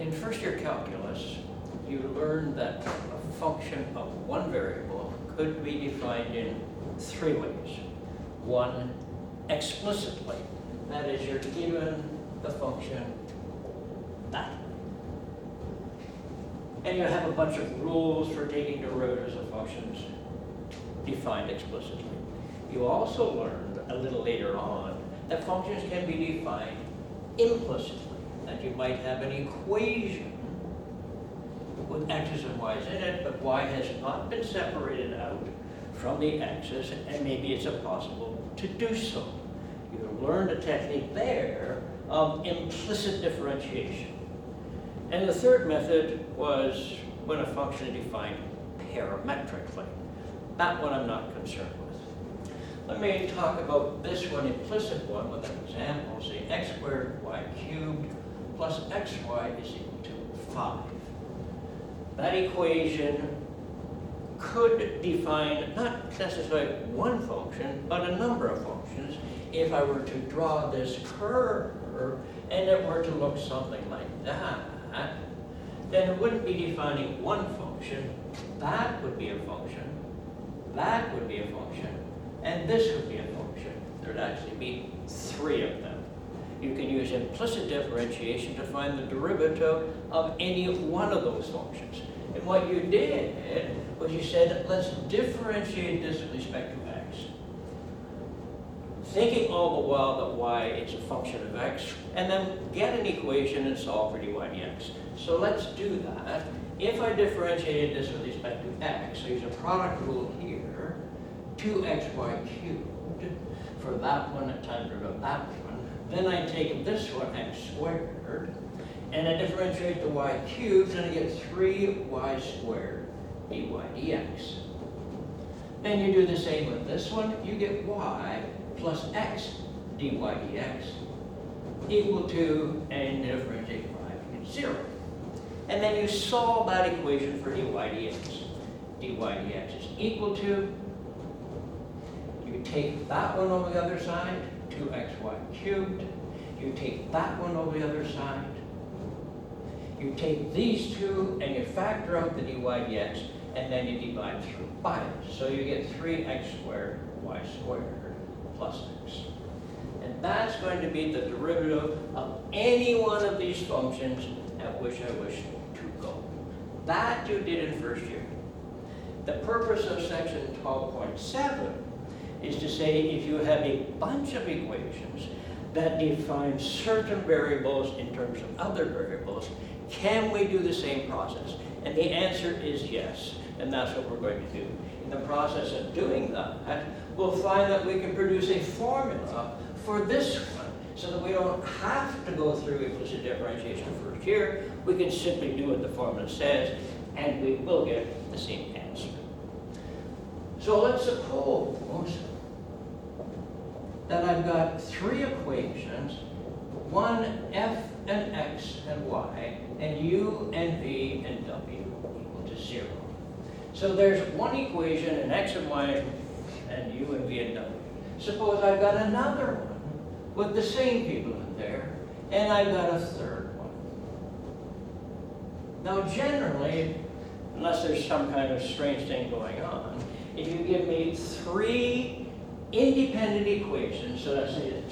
In first year calculus, you learned that a function of one variable could be defined in three ways. One, explicitly. That is, you're given the function that. And you have a bunch of rules for taking derivatives of functions defined explicitly. You also learned a little later on that functions can be defined implicitly, that you might have an equation with x's and y's in it, but y has not been separated out from the x's, and maybe it's impossible to do so. You learned a technique there of implicit differentiation. And the third method was when a function is defined parametrically. That one I'm not concerned with. Let me talk about this one, implicit one, with an example. Say x squared y cubed plus xy is equal to 5. That equation could define not necessarily one function, but a number of functions. If I were to draw this curve and it were to look something like that, then it wouldn't be defining one function. That would be a function. That would be a function. And this would be a function. There'd actually be three of them. You can use implicit differentiation to find the derivative of any one of those functions. And what you did was you said, let's differentiate this with respect to x. Thinking all the while that y is a function of x, and then get an equation and solve for dy dx. So let's do that. If I differentiated this with respect to x, so use a product rule here, 2xy cubed for that one times root of that one, then I take this one, x squared, and I differentiate the y cubed, and I get 3y squared dy dx. Then you do the same with this one. You get y plus x dy dx equal to, and differentiate 5, you get 0. And then you solve that equation for dy dx. dy dx is equal to, you take that one over the other side, 2xy cubed. You take that one over the other side. You take these two and you factor out the dy dx, and then you divide through by it. So you get 3x squared y squared plus x. And that's going to be the derivative of any one of these functions at which I wish to go. That you did in first year. The purpose of section 12.7 is to say if you have a bunch of equations that define certain variables in terms of other variables, can we do the same process? And the answer is yes, and that's what we're going to do. In the process of doing that, we'll find that we can produce a formula for this one, so that we don't have to go through implicit differentiation first year. We can simply do what the formula says, and we will get the same answer. So let's suppose that I've got three equations, one f and x and y, and u and v and w equal to 0. So there's one equation, an x and y and u and v and w. Suppose I've got another one with the same people in there, and I've got a third one. Now generally, unless there's some kind of strange thing going on, if you give me three independent equations, so let's say that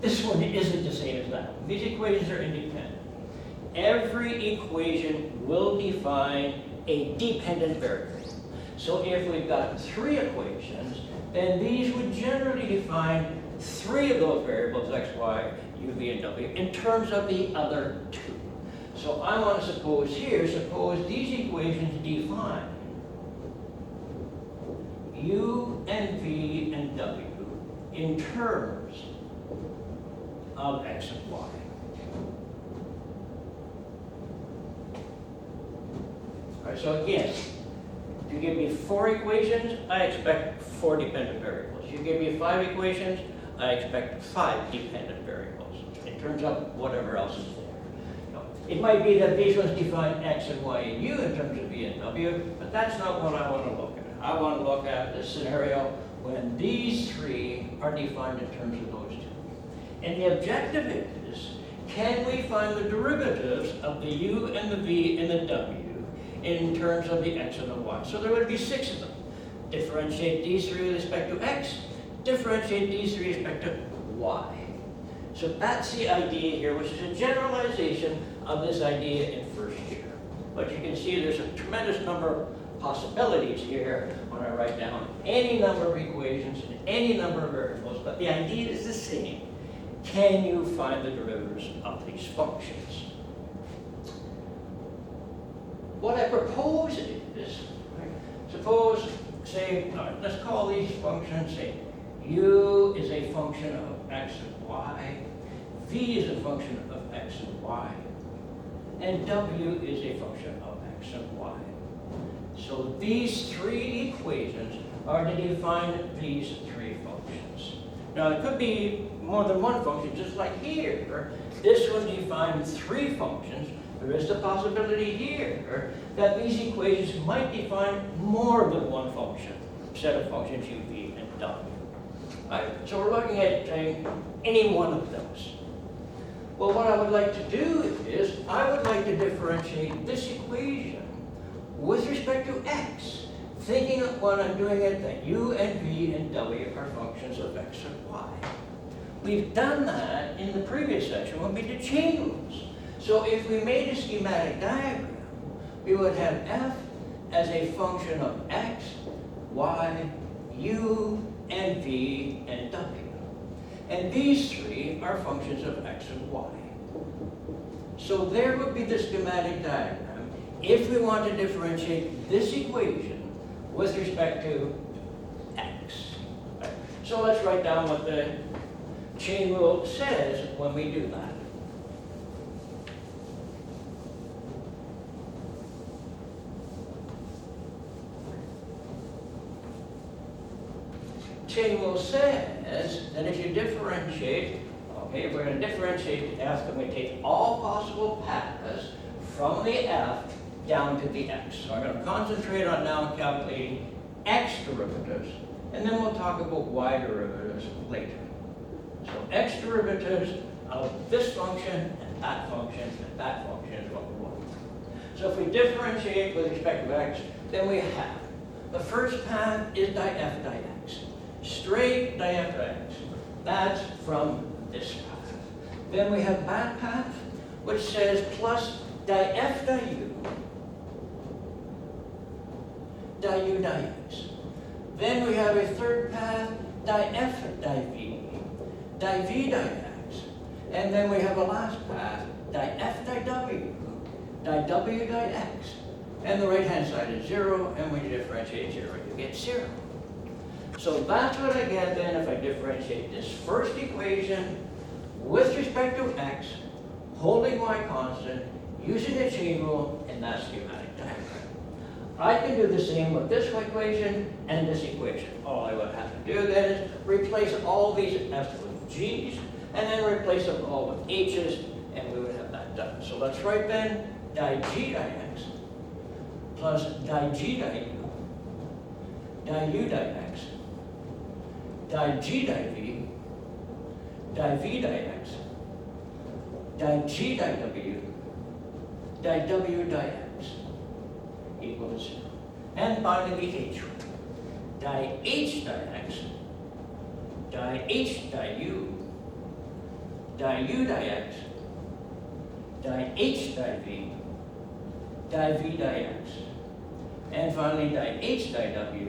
this one isn't the same as that one. These equations are independent. Every equation will define a dependent variable. So if we've got three equations, then these would generally define three of those variables, x, y, u, v, and w, in terms of the other two. So I want to suppose here, suppose these equations define u and v and w in terms of x and y. All right, so again, if you give me 4 equations, I expect 4 dependent variables. You give me 5 equations, I expect 5 dependent variables in terms of whatever else is there. Now, it might be that these ones define x and y and u in terms of v and w, but that's not what I want to look at. I want to look at the scenario when these 3 are defined in terms of those 2. And the objective is, can we find the derivatives of the u and the v and the w in terms of the x and the y? So there would be 6 of them. Differentiate these 3 with respect to x, differentiate these 3 with respect to y. So that's the idea here, which is a generalization of this idea in first year. But you can see there's a tremendous number of possibilities here when I write down any number of equations and any number of variables, but the idea is the same. Can you find the derivatives of these functions? What I propose is, suppose, say, let's call these functions, say, u is a function of x and y, v is a function of x and y, and w is a function of x and y. So these 3 equations are to define these 3 functions. Now it could be more than one function, just like here. This one defines 3 functions. There is the possibility here that these equations might define more than one function, set of functions u, v, and w. Right? So we're looking at any one of those. Well, what I would like to do is, I would like to differentiate this equation with respect to x, thinking that when I'm doing it that u and v and w are functions of x and y. We've done that in the previous section when we did chain rules. So if we made a schematic diagram, we would have f as a function of x, y, u, and v, and w. And these 3 are functions of x and y. So there would be the schematic diagram if we want to differentiate this equation with respect to x. Right? So let's write down what the chain rule says when we do that. Chain rule says that if you differentiate, okay, we're going to differentiate the f, and we take all possible paths from the f down to the x. So I'm going to concentrate on now calculating x derivatives, and then we'll talk about y derivatives later. So x derivatives of this function, and that function, and that function is what we want. So if we differentiate with respect to x, then we have the first path is df di x. Straight df di x. That's from this path. Then we have that path, which says plus df di u di x. Then we have a third path, df di v di x. And then we have a last path, df di w di x. And the right-hand side is 0, and when you differentiate 0, you get 0. So that's what I get then if I differentiate this first equation with respect to x, holding y constant, using the chain rule, and that schematic diagram. I can do the same with this equation and this equation. All I would have to do then is replace all these f's with g's, and then replace them all with h's, and we would have that done. So let's write then di g di x plus di g di u di x, di g di v di x, di g di w di x equals 0. And finally the h rule. Di h di x, di h di u di x, di h di v di x. And finally di h di w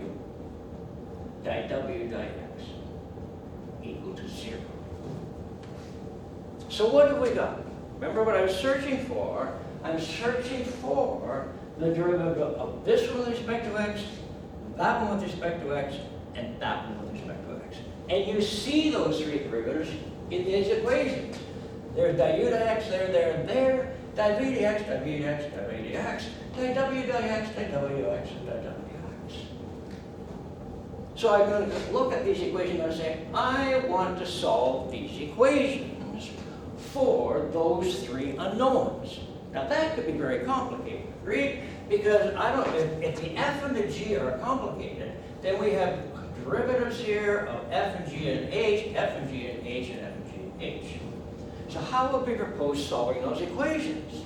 di x equal to 0. So what have we got? Remember what I was searching for? I'm searching for the derivative of this one with respect to x, that one with respect to x, and that one with respect to x. And you see those 3 derivatives in these equations. There's di u di x there, there, di v dx, di v dx, di v dx, di w di x, di w x, and di w dx. So I'm going to look at these equations and say, I want to solve these equations for those 3 unknowns. Now that could be very complicated, agreed? Because if the f and the g are complicated, then we have derivatives here of f and g and h, f and g and h, and f and g and h. So how would we propose solving those equations?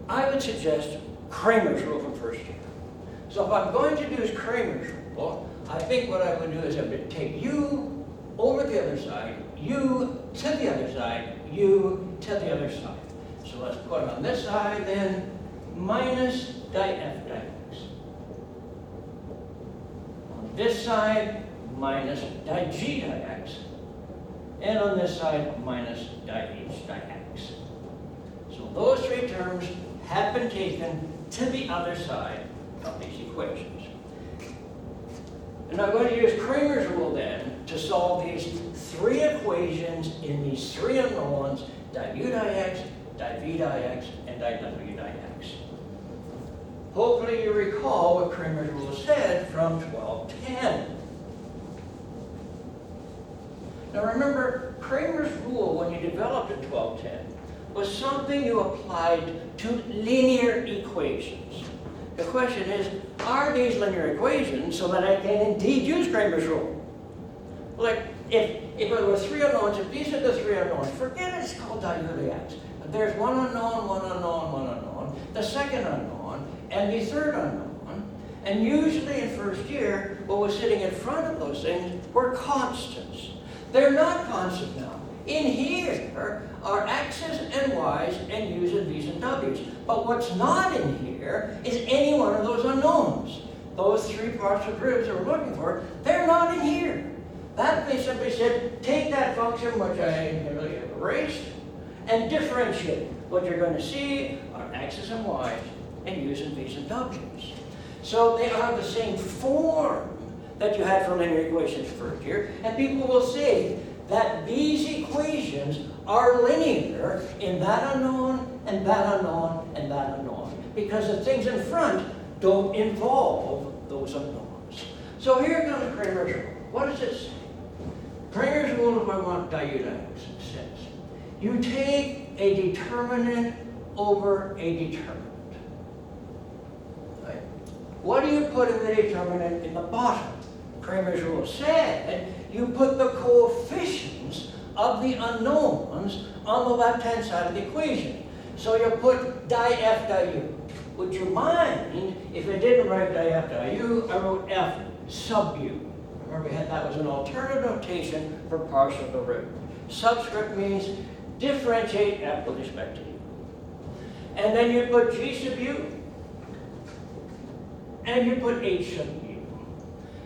I would suggest Kramer's rule from first year. So if I'm going to use Kramer's rule, I think what I would do is I would take u over the other side, u to the other side, u to the other side. So let's put on this side then minus di-f di-x. On this side, minus di-g di-x. And on this side, minus di-h di-x. So those three terms have been taken to the other side of these equations. And I'm going to use Kramer's rule then to solve these three equations in these three unknowns, di-u di-x, di-v di-x, and di-w di-x. Hopefully you recall what Kramer's rule said from 1210. Now remember, Kramer's rule, when you developed in 1210, was something you applied to linear equations. The question is, are these linear equations so that I can indeed use Kramer's rule? Like, if there were three unknowns, if these are the three unknowns, forget it's called di-u di-x. There's one unknown, one unknown, one unknown, the second unknown, and the third unknown. And usually in first year, what was sitting in front of those things were constants. They're not constant now. In here are x's and y's and u's and v's and w's. But what's not in here is any one of those unknowns. Those three partial derivatives that we're looking for, they're not in here. That they simply said, take that function, which I really have erased, and differentiate. What you're going to see are x's and y's and u's and v's and w's. So they are the same form that you had for linear equations first year, and people will say that these equations are linear in that unknown, and that unknown, and that unknown, because the things in front don't involve those unknowns. So here comes Kramer's rule. What does it say? Kramer's rule, if I want di-u di-x, says, you take a determinant over a determinant. Right? What do you put in the determinant in the bottom? Kramer's rule said you put the coefficients of the unknowns on the left-hand side of the equation. So you put di-f di-u. Would you mind if I didn't write di-f di-u, I wrote f sub u. Remember we had that was an alternative notation for partial derivative. Subscript means differentiate f with respect to u. And then you put g sub u, and you put h sub u.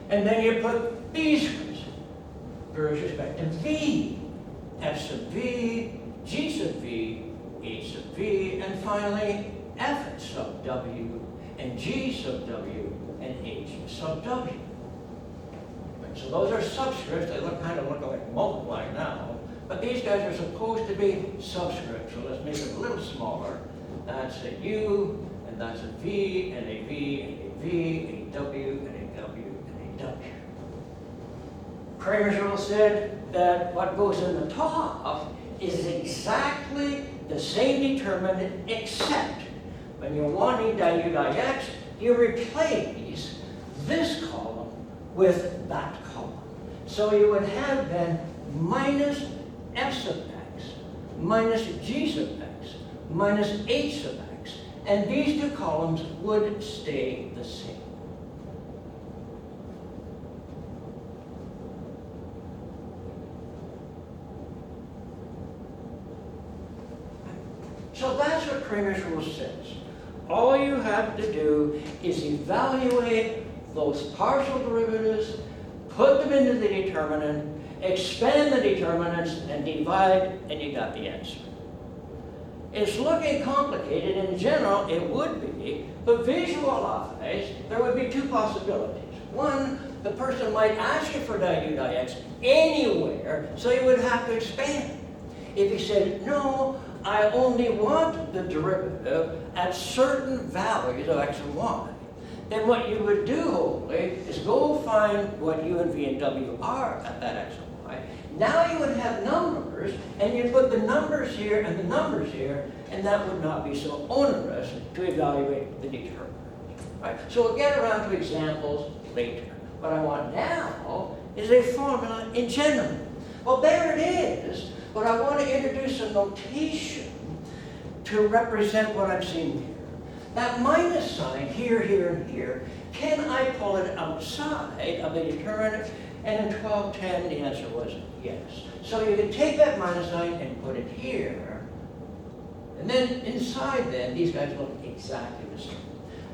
And then you put b squares with respect to v, f sub v, g sub v, h sub v, and finally f sub w, and g sub w, and h sub w. Right, so those are subscripts. They kind of look like multiplying now, but these guys are supposed to be subscripts. So let's make it a little smaller. That's a u, and that's a v, and a v, and a v, a w, and a w, and a w. Kramer's rule said that what goes in the top is exactly the same determinant, except when you're wanting di-u di-x, you replace this column with that column. So you would have then minus f sub x, minus g sub x, minus h sub x, and these two columns would stay the same. So that's what Kramer's rule says. All you have to do is evaluate those partial derivatives, put them into the determinant, expand the determinants, and divide, and you got the answer. It's looking complicated. In general, it would be, but visualize, there would be two possibilities. One, the person might ask you for di-u di-x anywhere, so you would have to expand. If he said, no, I only want the derivative at certain values of x and y, then what you would do, hopefully, is go find what u and v and w are at that x and y. Now you would have numbers, and you put the numbers here and the numbers here, and that would not be so onerous to evaluate the determinant. Right? So we'll get around to examples later. What I want now is a formula in general. Well, there it is. but I want to introduce a notation to represent what I'm seeing here. That minus sign here, here, and here, can I pull it outside of the determinant? And in 1210, the answer was yes. So you can take that minus sign and put it here. And then inside then, these guys look exactly the same.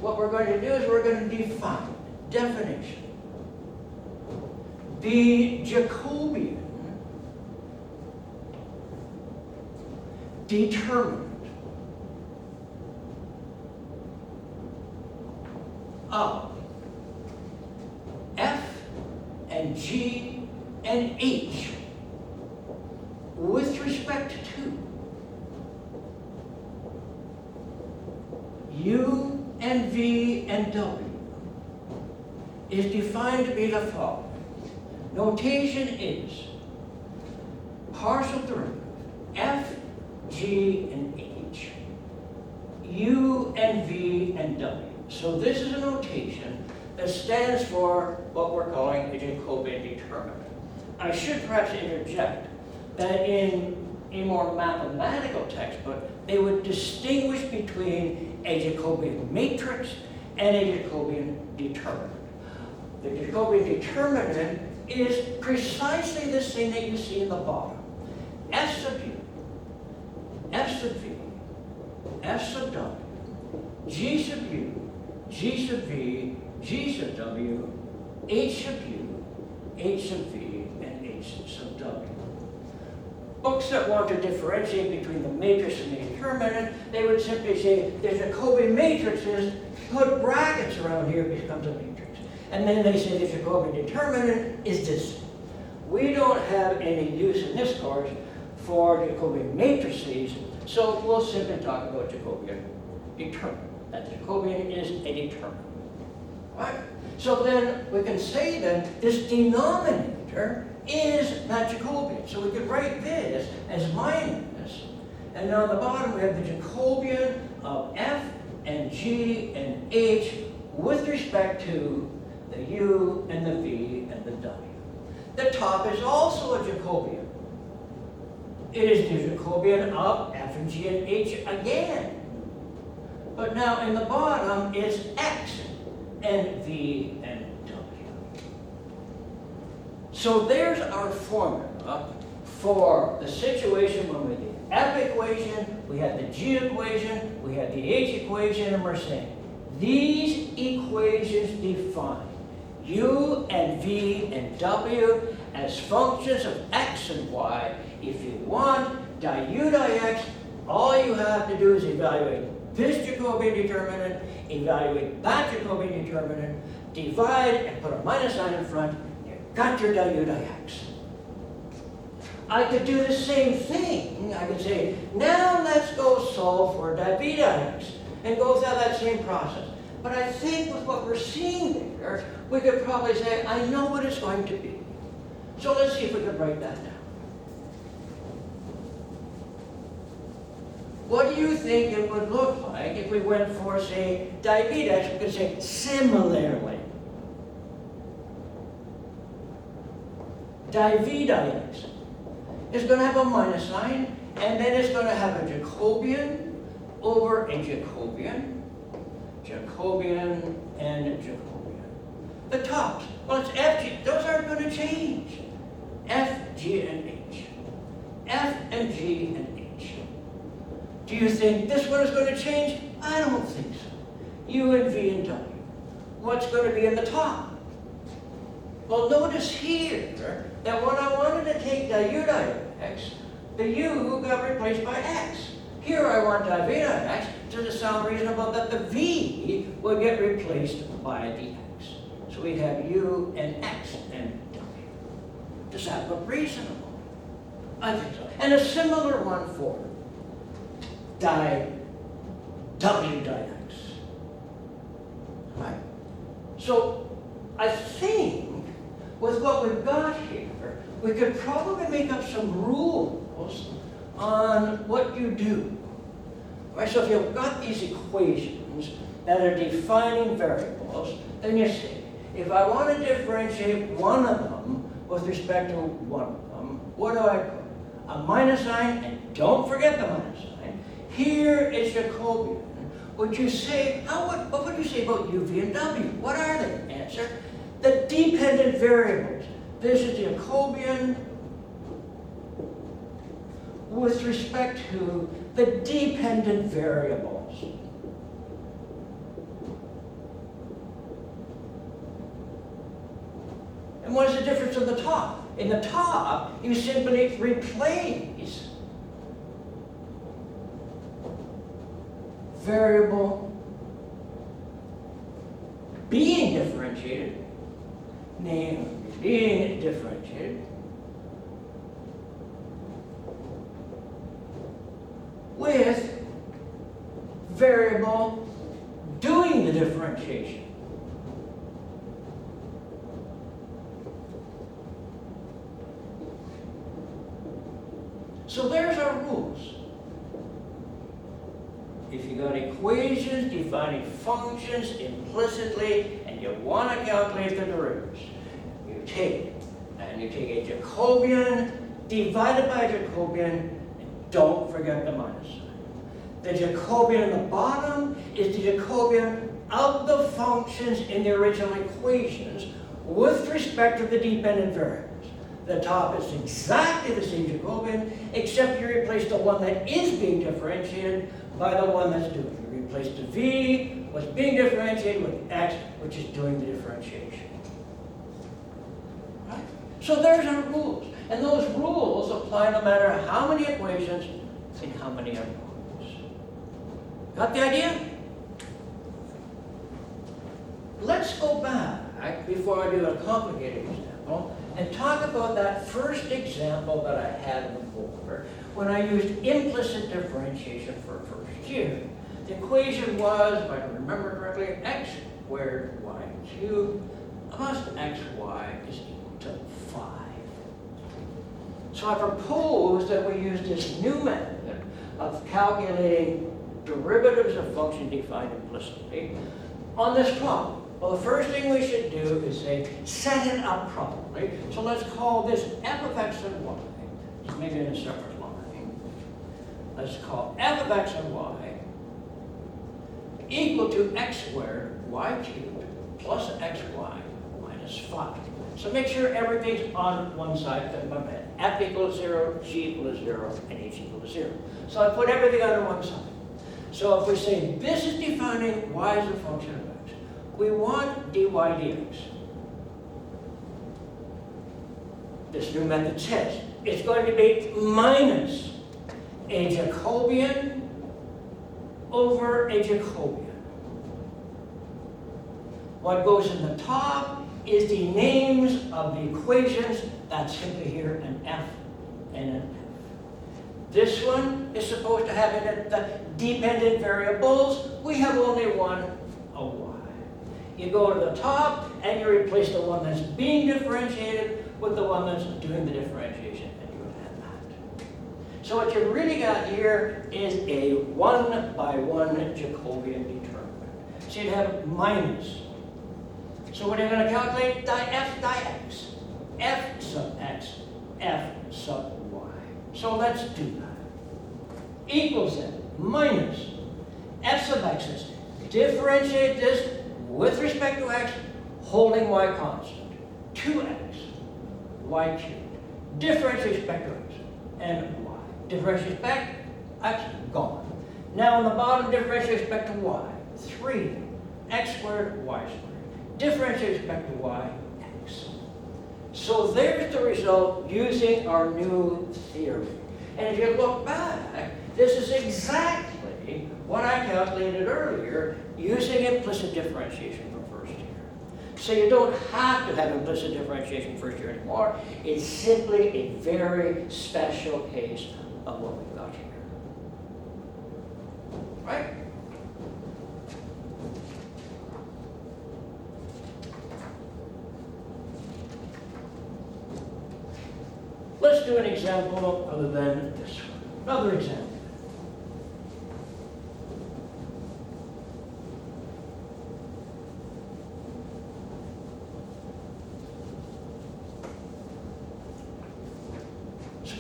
What we're going to do is we're going to define, definition. The Jacobian determinant of F and G and H with respect to U and V and W is defined to be the following. Notation is partial derivative F, G, and H, U and V and W. So this is a notation that stands for what we're calling a Jacobian determinant. I should perhaps interject that in a more mathematical textbook, they would distinguish between a Jacobian matrix and a Jacobian determinant. The Jacobian determinant is precisely this thing that you see in the bottom. F sub U, F sub V, F sub W, G sub U, G sub V, G sub W, H sub U, H sub V, and H sub W. Books that want to differentiate between the matrix and the determinant, they would simply say the Jacobian matrix is, put brackets around here, it becomes a matrix. And then they say the Jacobian determinant is this. We don't have any use in this course for Jacobian matrices, so we'll simply talk about Jacobian determinant. That Jacobian is a determinant. Right? So then we can say that this denominator is that Jacobian. So we could write this as minus, and on the bottom we have the Jacobian of F and G and H with respect to the U and the V and the W. The top is also a Jacobian. It is the Jacobian of F and G and H again. But now in the bottom is X and V and W. So there's our formula for the situation when we had the F equation, we had the G equation, we had the H equation, and we're saying these equations define U and V and W as functions of X and Y. If you want di-U di-X, all you have to do is evaluate this Jacobian determinant, evaluate that Jacobian determinant, divide and put a minus sign in front, you've got your di-U di-X. I could do the same thing. I could say, now let's go solve for di-V di-X and go through that same process. But I think with what we're seeing there, we could probably say, I know what it's going to be. So let's see if we can write that down. What do you think it would look like if we went for, say, di-V di-X? We could say, similarly. Di-V di-X is going to have a minus sign, and then it's going to have a Jacobian over a Jacobian, Jacobian, and Jacobian. The tops, well, it's F, G, those aren't going to change. F, G, and H. F and G and H. Do you think this one is going to change? I don't think so. U and V and W. What's going to be in the top? Well, notice here that when I wanted to take di-U di-X, the U got replaced by X. Here I want di-V di-X. Does it sound reasonable that the V would get replaced by the X? So we'd have U and X and W. Does that look reasonable? I think so. And a similar one for di-W di-X. Right? So I think with what we've got here, we could probably make up some rules on what you do. Right? So if you've got these equations that are defining variables, then you say, if I want to differentiate one of them with respect to one of them, what do I put? a minus sign, and don't forget the minus sign. Here is Jacobian. Would you say, what would you say about u, v, and w? What are they? Answer, the dependent variables. This is Jacobian with respect to the dependent variables. And what is the difference in the top? In the top, you simply replace variable being differentiated, name being differentiated, with variable doing the differentiation. So there's our rules. If you got equations defining functions implicitly and you want to calculate the derivatives, you take a Jacobian divided by a Jacobian, and don't forget the minus sign. The Jacobian in the bottom is the Jacobian of the functions in the original equations with respect to the dependent variables. The top is exactly the same Jacobian, except you replace the one that is being differentiated by the one that's doing it. You replace the v, what's being differentiated, with x, which is doing the differentiation. Right? So there's our rules. And those rules apply no matter how many equations and how many unknowns. Got the idea? Let's go back, before I do a complicated example, and talk about that first example that I had in the folder when I used implicit differentiation for first year. The equation was, if I can remember correctly, x squared y cubed plus xy is equal to 5. So I propose that we use this new method of calculating derivatives of function defined implicitly on this problem. Well, the first thing we should do is say, set it up properly. So let's call this f of x and y, so maybe in a separate line. Let's call f of x and y equal to x squared y cubed plus xy minus 5. So make sure everything's on one side. F equals 0, g equals 0, and h equals 0. So I put everything on one side. So if we say this is defining y as a function of x, we want dy dx. This new method says it's going to be minus a Jacobian over a Jacobian. What goes in the top is the names of the equations. That's simply here an f and an f. This one is supposed to have in it the dependent variables. We have only one, a y. You go to the top and you replace the one that's being differentiated with the one that's doing the differentiation, and you add that. So what you've really got here is a one-by-one Jacobian determinant. So you'd have minus. So what are you going to calculate? F x. F sub x, f sub y. So let's do that. Equals then minus f sub x is differentiate this with respect to x, holding y constant. 2x, y cubed. Differentiate respect to x and y. Differentiate respect, x, gone. Now on the bottom, differentiate respect to y. 3, x squared, y squared. Differentiate respect to y, x. So there's the result using our new theory. And if you look back, this is exactly what I calculated earlier using implicit differentiation from first year. So you don't have to have implicit differentiation first year anymore. It's simply a very special case of what we've got here. Right? Let's do an example other than this one. Another example.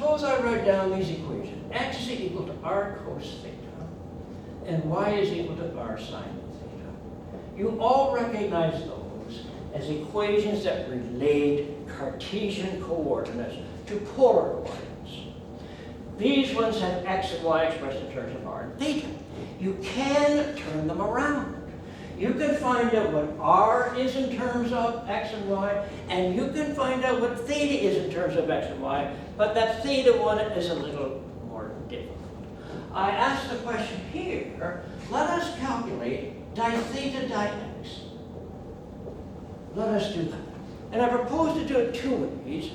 Suppose I write down these equations. X is equal to r cos theta, and y is equal to r sine theta. You all recognize those as equations that relate Cartesian coordinates to polar coordinates. These ones have x and y expressed in terms of r and theta. You can turn them around. You can find out what r is in terms of x and y, and you can find out what theta is in terms of x and y, but that theta one is a little more difficult. I ask the question here, let us calculate di theta di x. Let us do that. And I propose to do it two ways.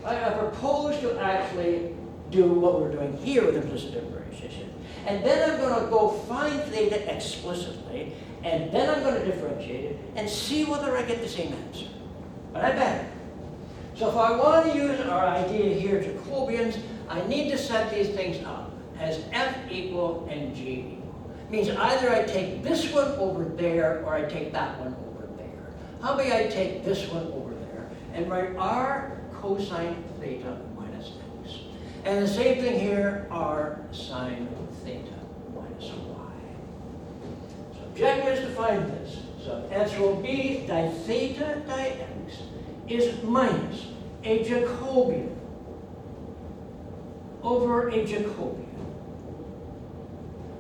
I propose to actually do what we're doing here with implicit differentiation. And then I'm going to go find theta explicitly, and then I'm going to differentiate it and see whether I get the same answer. But I better. So if I want to use our idea here, Jacobians, I need to set these things up as f equal and g equal. Means either I take this one over there or I take that one over there. How about I take this one over there and write r cosine theta minus x. And the same thing here, r sine theta minus y. So objective is to find this. So answer will be di theta di x is minus a Jacobian over a Jacobian.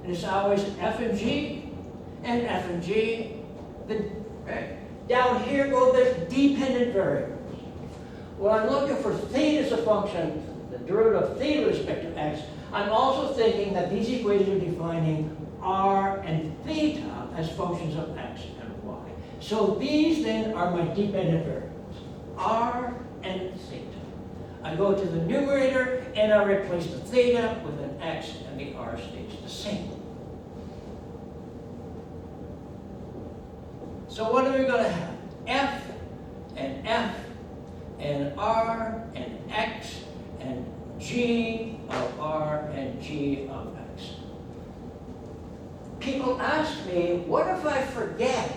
And it's always f and g, and f and g. Right? Down here go the dependent variables. When I'm looking for theta as a function, the derivative of theta with respect to x, I'm also thinking that these equations are defining r and theta as functions of x and y. So these then are my dependent variables, r and theta. I go to the numerator and I replace the theta with an x and the r stays the same. So what are we going to have? F and r and x and g of r and g of x. People ask me, what if I forget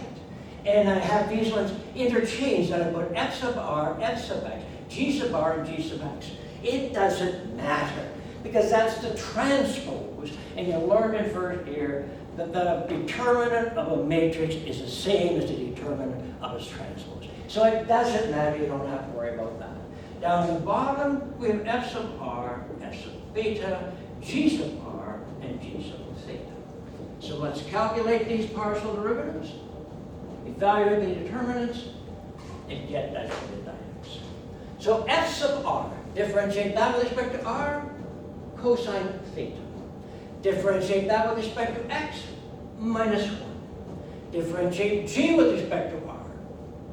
and I have these ones interchanged and I put f sub r, f sub x, g sub r, and g sub x? It doesn't matter because that's the transpose, and you learned in first year that the determinant of a matrix is the same as the determinant of its transpose. So it doesn't matter, you don't have to worry about that. Down the bottom, we have f sub r, f sub theta, g sub r, and g sub theta. So let's calculate these partial derivatives, evaluate the determinants, and get that for the dynamics. So f sub r, differentiate that with respect to r, cosine theta. Differentiate that with respect to x, minus 1. Differentiate g with respect to r,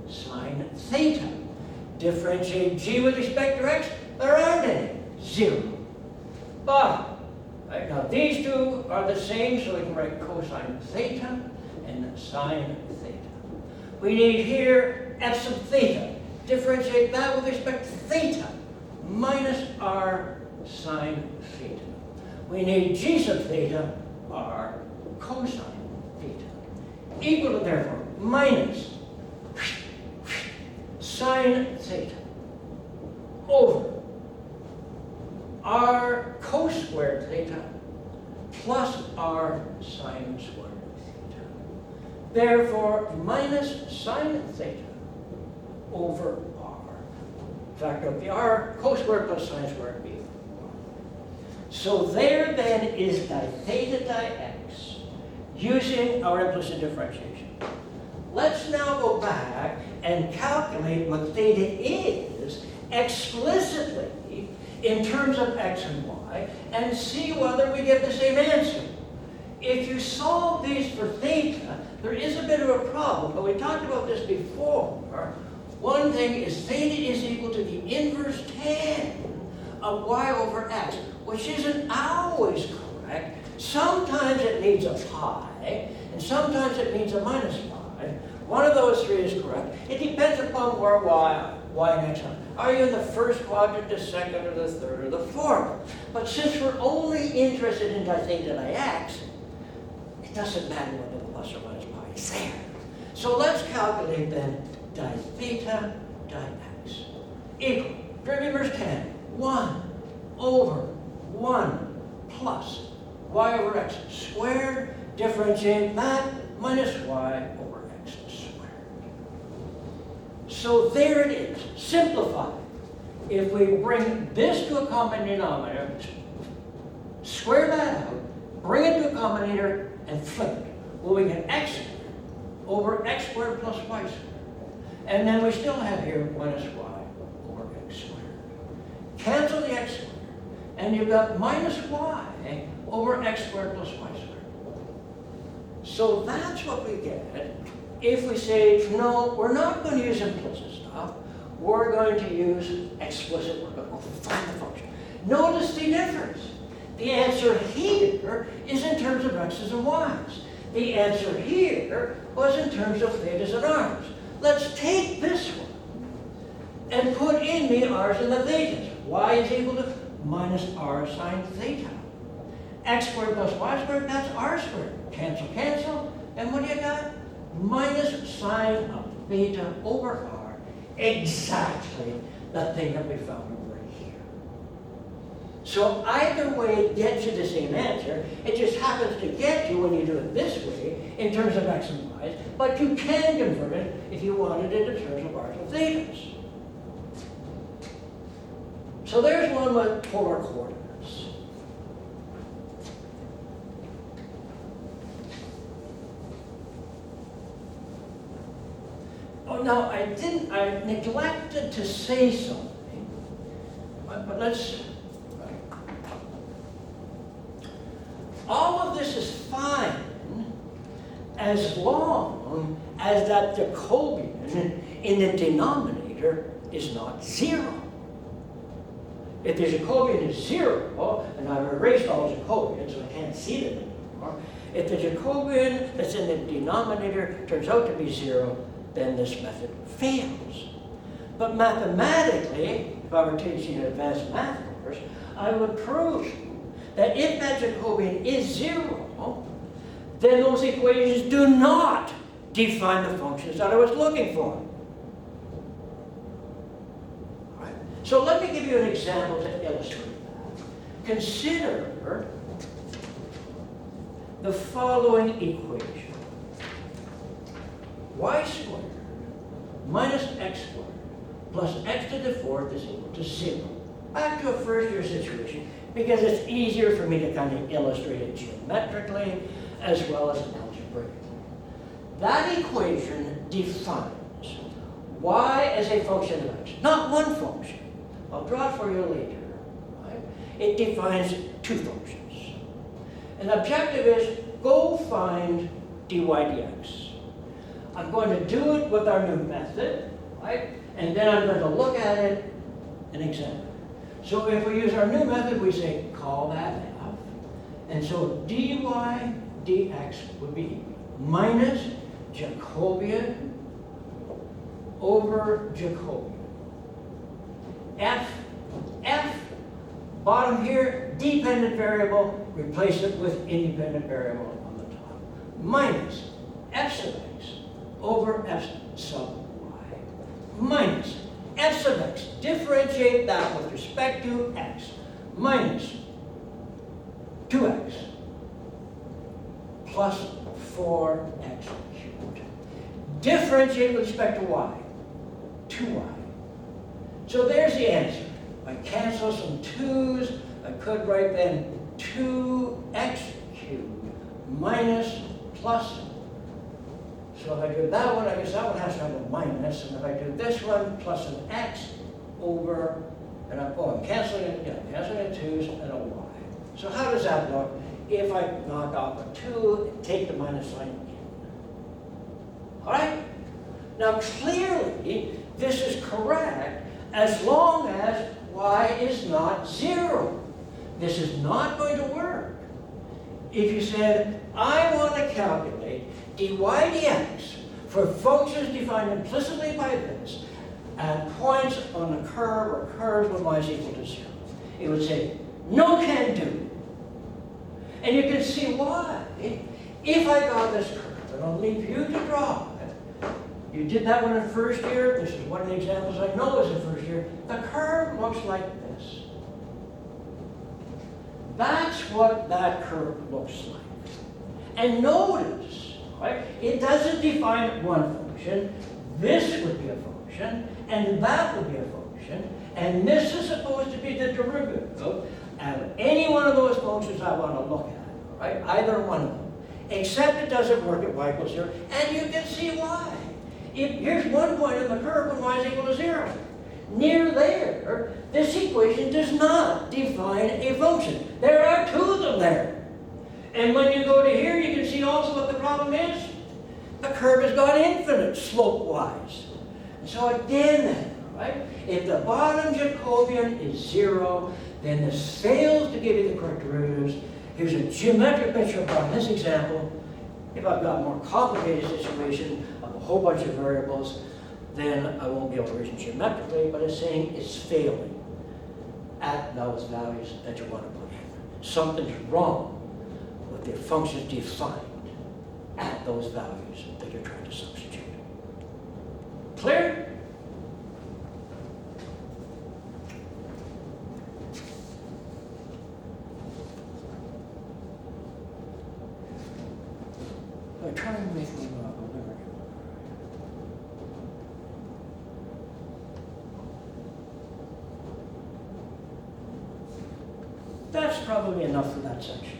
sine theta. Differentiate g with respect to x, there aren't any, 0. But, right, now these two are the same, so we can write cosine theta and sine theta. We need here f sub theta. Differentiate that with respect to theta, minus r sine theta. We need g sub theta, r cosine theta, equal to, therefore, minus sine theta over r cos squared theta plus r sine squared theta. Therefore, minus sine theta over r. Factor of the r, cos squared plus sine squared be. So there then is di theta di x using our implicit differentiation. Let's now go back and calculate what theta is explicitly in terms of x and y and see whether we get the same answer. If you solve these for theta, there is a bit of a problem, but we talked about this before. One thing is theta is equal to the inverse tan of y over x, which isn't always correct. Sometimes it needs a pi, and sometimes it needs a minus pi. One of those three is correct. It depends upon where y and x are. Are you in the first quadrant, the second, or the third, or the fourth? But since we're only interested in di theta di x, it doesn't matter whether the plus or minus pi is there. So let's calculate then di theta di x equal, derivative inverse tan, 1 over 1 plus y over x squared. Differentiate that minus y over x squared. So there it is, simplified. If we bring this to a common denominator, square that out, bring it to a common denominator, and flip it, well, we get x squared over x squared plus y squared. And then we still have here minus y over x squared. Cancel the x squared, and you've got minus y over x squared plus y squared. So that's what we get if we say, no, we're not going to use implicit stuff. We're going to use explicit. We're going to find the function. Notice the difference. The answer here is in terms of x's and y's. The answer here was in terms of thetas and r's. Let's take this one and put in the r's and the thetas. Y is equal to minus r sine theta. X squared plus y squared, that's r squared. Cancel, cancel. And what do you got? Minus sine of theta over r. Exactly the thing that we found over here. So either way it gets you the same answer. It just happens to get you when you do it this way in terms of x and y's, but you can convert it if you wanted it in terms of r's and thetas. So there's one with polar coordinates. Oh, now I neglected to say something, but let's, all of this is fine as long as that Jacobian in the denominator is not 0. If the Jacobian is 0, and I've erased all Jacobians so I can't see them anymore, if the Jacobian that's in the denominator turns out to be 0, then this method fails. But mathematically, if I were teaching an advanced math course, I would prove that if that Jacobian is 0, then those equations do not define the functions that I was looking for. All right. So let me give you an example to illustrate that. Consider the following equation. Y squared minus x squared plus x to the fourth is equal to 0. Back to a first year situation because it's easier for me to kind of illustrate it geometrically as well as algebraically. That equation defines y as a function of x, not one function. I'll draw it for you later. Right? It defines 2 functions. And the objective is go find dy dx. I'm going to do it with our new method, right? And then I'm going to look at it and examine it. So if we use our new method, we say call that f. And so dy dx would be minus Jacobian over Jacobian. F, bottom here, dependent variable, replace it with independent variable on the top. Minus f sub x over f sub y. Minus f sub x, differentiate that with respect to x, minus 2x plus 4x cubed. Differentiate with respect to y, 2y. So there's the answer. If I cancel some 2's, I could write then 2x cubed minus plus. So if I do that one, I guess that one has to have a minus. And if I do this one, plus an x over, and I'm canceling it, canceling 2's and a y. So how does that look if I knock off a 2 and take the minus sign in? All right? Now clearly, this is correct as long as y is not 0. This is not going to work. If you said, I want to calculate dy dx for functions defined implicitly by this at points on the curve or curves when y is equal to 0, it would say, no can do. And you can see why. If I got this curve, and I'll leave you to draw it, you did that one in first year, this is one of the examples I know is in first year, the curve looks like this. That's what that curve looks like. And notice, right, it doesn't define one function. This would be a function, and that would be a function, and this is supposed to be the derivative of any one of those functions I want to look at, right? Either one of them. Except it doesn't work at y equals 0, and you can see why. Here's one point in the curve when y is equal to 0. Near there, this equation does not define a function. There are two of them there. And when you go to here, you can see also what the problem is. The curve has got infinite slope-wise. So again, right, if the bottom Jacobian is 0, then this fails to give you the correct derivatives. Here's a geometric picture of this example. If I've got a more complicated situation of a whole bunch of variables, then I won't be able to reason geometrically, but it's saying it's failing at those values that you want to put in. Something's wrong with the functions defined at those values that you're trying to substitute. Clear? I'm trying to make them deliver. That's probably enough for that section.